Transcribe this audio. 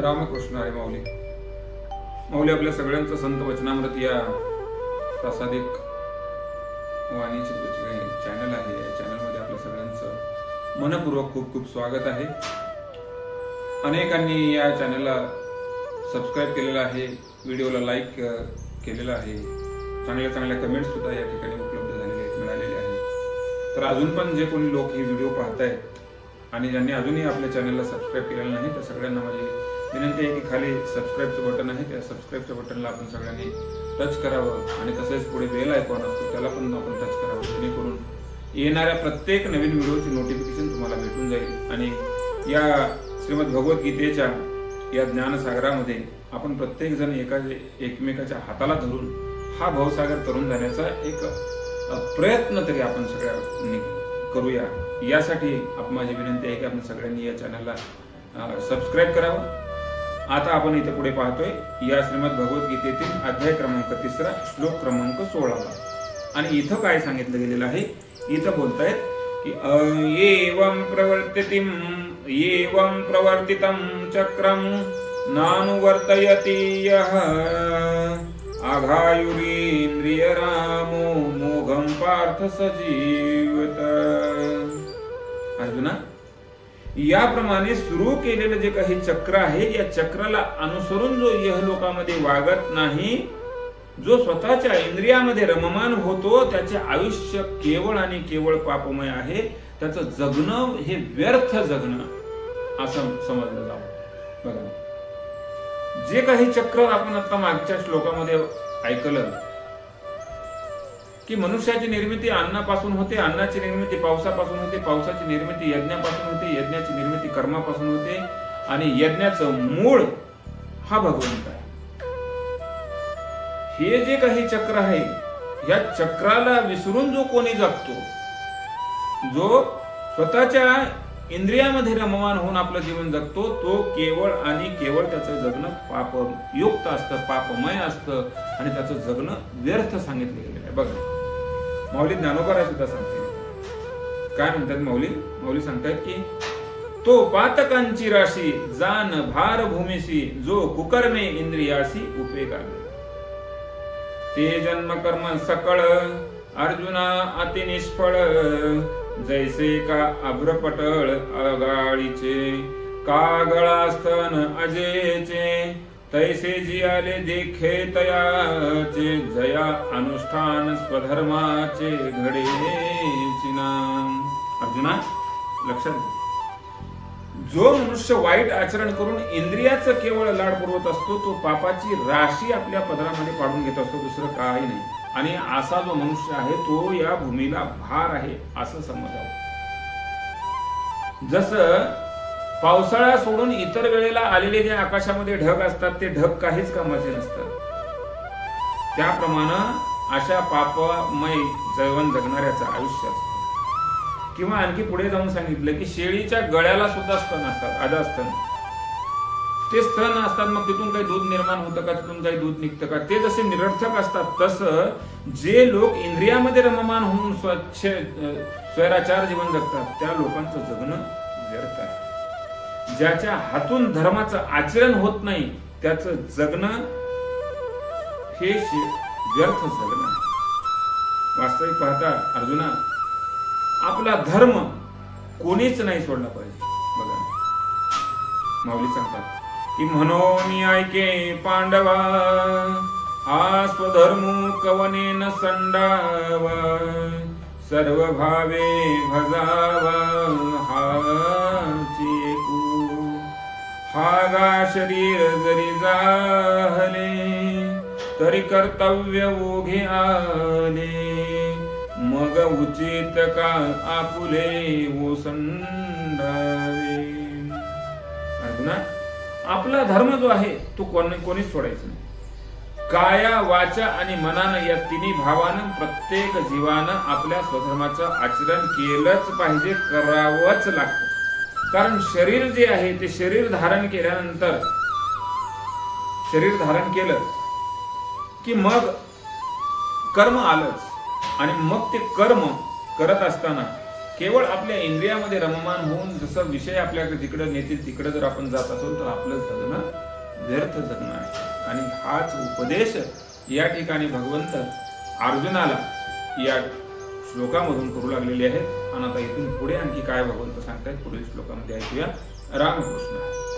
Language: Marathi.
रामकृष्ण आहे माऊली. माऊली आपल्या सगळ्यांचं संत वचनामृत या प्रासादिक वाणीचे चॅनल आहे. या चॅनलमध्ये आपल्या सगळ्यांचं मनपूर्वक खूप खूप स्वागत आहे. अनेकांनी या चॅनलला सबस्क्राईब केलेलं आहे, व्हिडिओला लाईक केलेलं आहे, चांगल्या चांगल्या कमेंट्स सुद्धा या ठिकाणी उपलब्ध मिळालेले आहेत. तर अजून पण जे कोणी लोक हे व्हिडिओ पाहतायत आणि ज्यांनी अजूनही आपल्या चॅनलला सबस्क्राईब केलेलं नाही त्या सगळ्यांना माझी विनंती आहे की खाली सबस्क्राईबचं बटन आहे, त्या सबस्क्राईबच्या बटनला आपण सगळ्यांनी टच करावं आणि तसेच पुढे बेल आयकॉन असतो त्याला पण आपण टच करावं, जेणेकरून येणाऱ्या प्रत्येक नवीन व्हिडिओची नोटिफिकेशन तुम्हाला भेटून जाईल. आणि या श्रीमद भगवद्गीतेच्या या ज्ञानसागरामध्ये आपण प्रत्येक जण एकमेकाच्या हाताला धरून हा भवसागर तरुण जाण्याचा एक प्रयत्न तरी आपण सगळ्यांनी करूया. यासाठी माझी विनंती आहे की आपण सगळ्यांनी या चॅनलला सबस्क्राईब करावं. आता आपण इथे पुढे पाहतोय या श्रीमद भगवद्गीतेतील अध्याय क्रमांक 3 श्लोक क्रमांक 16 आणि इथं काय सांगितलं गेलेलं आहे. इथं बोलतायत की एवं प्रवर्तितं चक्रम नानुवर्तयति यः आघायुरीन्द्रियरामो मोघं पार्थ सजीवत. अर्जुना, याप्रमाणे सुरू केलेलं जे काही चक्र आहे या चक्राला अनुसरून जो यहलोकामध्ये वागत नाही, जो स्वतःच्या इंद्रियामध्ये रममान होतो, त्याचे आयुष्य केवळ आणि केवळ पापमय आहे. त्याचं जगणं हे व्यर्थ जगणं असं समजलं जावं. बघा, जे काही चक्र आपण आता मागच्या श्लोकामध्ये ऐकलं की मनुष्याची निर्मिती अन्नापासून होते, अन्नाची निर्मिती पावसापासून होते, पावसाची निर्मिती यज्ञापासून होते, यज्ञाची निर्मिती कर्मापासून होते आणि यज्ञाचं मूळ हा भगवंत आहे. हे जे काही चक्र आहे या चक्राला विसरून जो कोणी जगतो, जो स्वतःच्या इंद्रियामध्ये रममान होऊन आपलं जीवन जगतो, तो केवळ आणि केवळ त्याचं जगणं पापयुक्त असतं, पापमय असतं आणि त्याचं जगणं व्यर्थ सांगितलं गेलेलं आहे. बघा, माऊली ज्ञानोबा सुद्धा सांगते. काय म्हणतात माऊली? माऊली सांगतात की तो पातकांची राशी जान भार भूमीसी, जो कुकर्मे इंद्रियासी उपेगावे. ते जन्म कर्म सकळ अर्जुना अति निष्फळ, जैसे का अभ्रपटळ अगाळीचे, कागळास्तन अजेचे, तैसे जियाले देखे तयाचे, जया अनुष्ठान स्वधर्माचे घडेची नाम. अर्जुना, लक्षात घे, जो मनुष्य वाईट आचरण करून इंद्रियाचं केवळ लाड पुरवत असतो तो पापाची राशी आपल्या पदरामध्ये पाडून घेत असतो, दुसरं काही नाही. आणि असा जो मनुष्य आहे तो या भूमीला भार आहे असं समजावं. जसं पावसाळा सोडून इतर वेळेला आलेले जे आकाशामध्ये ढग असतात ते ढग काहीच कामाचे नसतात, त्याप्रमाणे अशा पापमय जीवन जगणाऱ्याचं आयुष्य असतं. किंवा आणखी पुढे जाऊन सांगितलं की शेळीच्या गळ्याला सुद्धा स्तन असतात, आधास्तन. ते स्तन असतात, मग तिथून काही दूध निर्माण होतं का, तिथून काही दूध निघतं का, ते जसे निरर्थक असतात. तसं जे लोक इंद्रियामध्ये रममान होऊन स्वैराचार जीवन जगतात त्या लोकांचं जगणं व्यर्थ आहे. ज्याच्या हातून धर्माचं आचरण होत नाही त्याचं जगणं हे व्यर्थ जगणं. वास्तविक पाहता अर्जुना, आपला धर्म कोणीच नाही सोडला पाहिजे. बघा, माऊली सांगतात की म्हणून ऐके पांडवा, हा स्वधर्म कवनेन संडावा, सर्व भावे भजावा हाची एकू, हा गा शरीर जरी जाहले, तरी कर्तव्य ओघे आले, मग उचित का आपुले ओसंडावे. अर्जुना, आपला धर्म जो आहे तो कोणीच सोडायचा नाही. काया वाचा आणि मनानं या तिन्ही भावानं प्रत्येक जीवानं आपल्या स्वधर्माचं आचरण केलंच पाहिजे, करावंच लागतं. कारण शरीर जे आहे ते शरीर धारण केल्यानंतर, शरीर धारण केलं की मग कर्म आलंच आणि मग ते कर्म करत असताना केवळ आपल्या इंद्रियामध्ये रममान होऊन जसं विषय आपल्याकडे जिकडे नेतील तिकडे जर आपण जात असो तर आपलं जगणं व्यर्थ जगणं आहे. आणि हाच उपदेश या ठिकाणी भगवंत अर्जुनाला या श्लोकामधून करू लागलेले आहेत. आणि आता इथून पुढे आणखी काय भगवंत सांगतायत पुढील श्लोकामध्ये ऐकूया. रामकृष्ण.